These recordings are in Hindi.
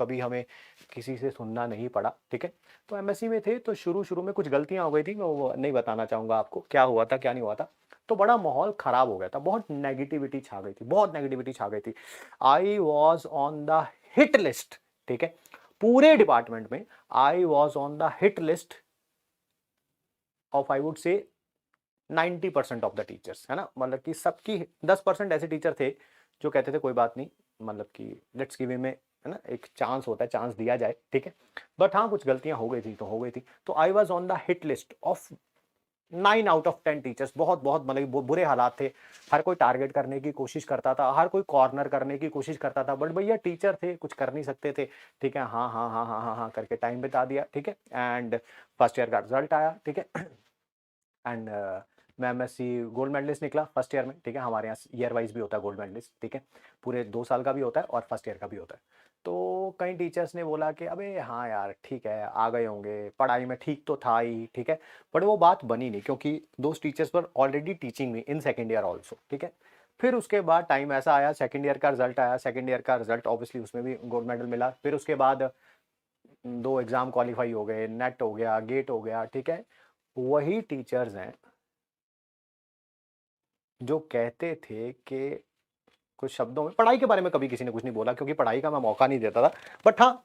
कभी हमें किसी से सुनना नहीं पड़ा, ठीक है। तो एमएससी में थे तो शुरू में कुछ गलतियां हो गई थी, मैं वो नहीं बताना चाहूँगा आपको क्या हुआ था क्या नहीं हुआ था। तो बड़ा माहौल खराब हो गया था, बहुत नेगेटिविटी छा गई थी, बहुत नेगेटिविटी छा गई थी। I was on the hit list, ठीक है, पूरे डिपार्टमेंट में I was on the hit list of I would say 90% of the teachers, है ना, मतलब कि सबकी 10% ऐसे टीचर थे जो कहते थे कोई बात नहीं, मतलब कि लेट्स गिव हिम, है ना, एक चांस होता है, चांस दिया जाए, ठीक है। बट हाँ, कुछ गलतियां हो गई थी तो हो गई थी। तो I was on the hit list of 9 out of 10 teachers. बहुत बहुत मतलब बुरे हालात थे, हर कोई टारगेट करने की कोशिश करता था, हर कोई कॉर्नर करने की कोशिश करता था, बट भैया टीचर थे, कुछ कर नहीं सकते थे, ठीक है। हाँ हाँ हाँ हाँ हाँ हाँ करके टाइम बिता दिया, ठीक है। एंड फर्स्ट ईयर का रिजल्ट आया, ठीक है। एंड मैं एमएससी गोल्ड मेडलिस्ट निकला फर्स्ट ईयर में, ठीक है। हमारे यहाँ ईयर वाइज भी होता है गोल्ड मेडलिस्ट, ठीक है, पूरे 2 साल का भी होता है और फर्स्ट ईयर का भी होता है। तो कई टीचर्स ने बोला कि अबे हाँ यार ठीक है, आ गए होंगे, पढ़ाई में ठीक तो था ही, ठीक है। बट वो बात बनी नहीं, क्योंकि those teachers were already teaching me in second year also, ठीक है। फिर उसके बाद टाइम ऐसा आया, सेकेंड ईयर का रिजल्ट आया, सेकेंड ईयर का रिजल्ट ऑब्वियसली उसमें भी गोल्ड मेडल मिला। फिर उसके बाद 2 एग्जाम क्वालिफाई हो गए, नेट हो गया, गेट हो गया, ठीक है। वही टीचर्स हैं जो कहते थे कि कुछ शब्दों में, पढ़ाई के बारे में कभी किसी ने कुछ नहीं बोला क्योंकि पढ़ाई का मैं मौका नहीं देता था, बट हाँ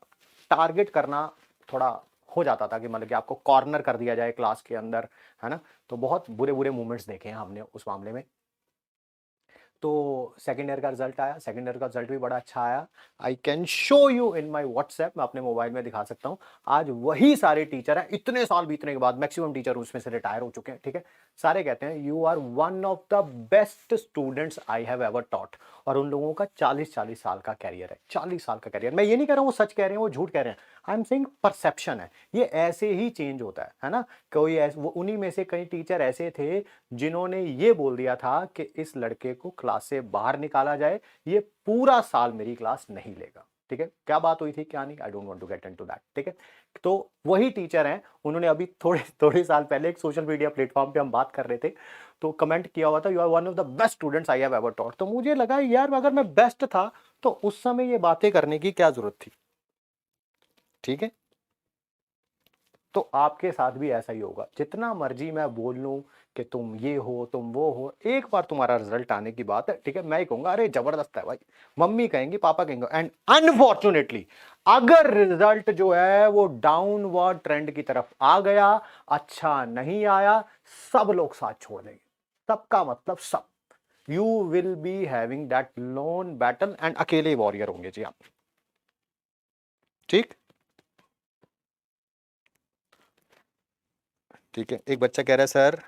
टारगेट करना थोड़ा हो जाता था कि मतलब कि आपको कॉर्नर कर दिया जाए क्लास के अंदर, है ना। तो बहुत बुरे बुरे मूवमेंट्स देखे हैं हमने उस मामले में। तो सेकेंड ईयर का रिजल्ट आया, सेकेंड ईयर का रिजल्ट भी बड़ा अच्छा आया। I can show you in my WhatsApp, मैं अपने मोबाइल में दिखा सकता हूँ। आज वही सारे टीचर हैं, इतने साल बीतने के बाद मैक्सिमम टीचर उसमें से रिटायर हो चुके हैं, ठीक है। सारे कहते हैं you are one of the best students I have ever taught. और उन लोगों का 40-40 साल का कैरियर है, 40 साल का कैरियर। मैं ये नहीं कह रहा हूँ वो सच कह रहे हैं वो झूठ कह रहे हैं, आई एम सेइंग परसेप्शन है, ये ऐसे ही चेंज होता है ना। कोई वो उन्हीं में से कई टीचर ऐसे थे जिन्होंने ये बोल दिया था कि इस लड़के को क्लास से बाहर निकाला जाए, ये पूरा साल मेरी क्लास नहीं लेगा, ठीक है। क्या बात हुई थी क्या नहीं, I don't want to get into that, ठीक है। तो वही टीचर हैं, उन्होंने अभी थोड़े थोड़े साल पहले एक सोशल मीडिया प्लेटफॉर्म पे हम बात कर रहे थे तो कमेंट किया हुआ था you are one of the best students I have ever taught. तो मुझे लगा यार अगर मैं बेस्ट था तो उस समय ये बातें करने की क्या जरूरत थी, ठीक है। तो आपके साथ भी ऐसा ही होगा, जितना मर्जी मैं बोल लूं कि तुम ये हो तुम वो हो, एक बार तुम्हारा रिजल्ट आने की बात है, ठीक है, मैं ही कहूंगा अरे जबरदस्त है भाई, मम्मी कहेंगे पापा कहेंगे, एंड अनफॉर्चुनेटली अगर रिजल्ट जो है वो डाउनवर्ड ट्रेंड की तरफ आ गया, अच्छा नहीं आया, सब लोग साथ छोड़ देंगे, सबका मतलब सब, you will be having that loan battle and अकेले वॉरियर होंगे जी आप, ठीक। ठीक है, एक बच्चा कह रहा है सर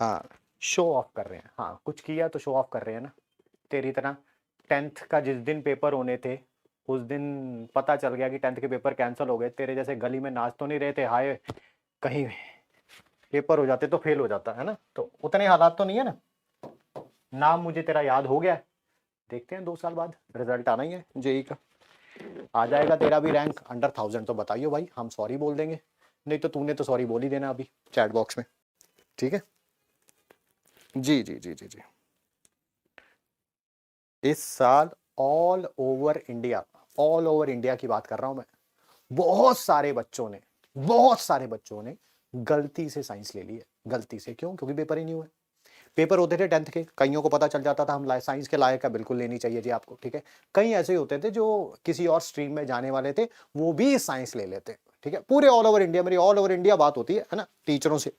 हाँ शो ऑफ कर रहे हैं, हाँ कुछ किया तो शो ऑफ कर रहे हैं ना, तेरी तरह 10th का जिस दिन पेपर होने थे उस दिन पता चल गया कि 10th के पेपर कैंसिल हो गए, तेरे जैसे गली में नाच तो नहीं रहे थे हाय कहीं पेपर हो जाते तो फेल हो जाता, है ना। तो उतने हालात तो नहीं है ना, नाम मुझे तेरा याद हो गया है। देखते हैं 2 साल बाद रिजल्ट आना ही है जेई का, आ जाएगा तेरा भी रैंक अंडर 1000 तो बताइयो भाई, हम सॉरी बोल देंगे, नहीं तो तूने तो सॉरी बोल ही देना अभी चैट बॉक्स में, ठीक है। जी जी जी जी जी, इस साल ऑल ओवर इंडिया की बात कर रहा हूं मैं, बहुत सारे बच्चों ने गलती से साइंस ले ली है, गलती से। क्यों? क्योंकि पेपर ही नहीं हुए, पेपर होते थे 10th के, कईयों को पता चल जाता था हम साइंस के लायक है, बिल्कुल लेनी चाहिए जी आपको, ठीक है। कई ऐसे होते थे जो किसी और स्ट्रीम में जाने वाले थे वो भी साइंस ले लेते, ठीक है। पूरे ऑल ओवर इंडिया, मेरी ऑल ओवर इंडिया बात होती है ना टीचरों से,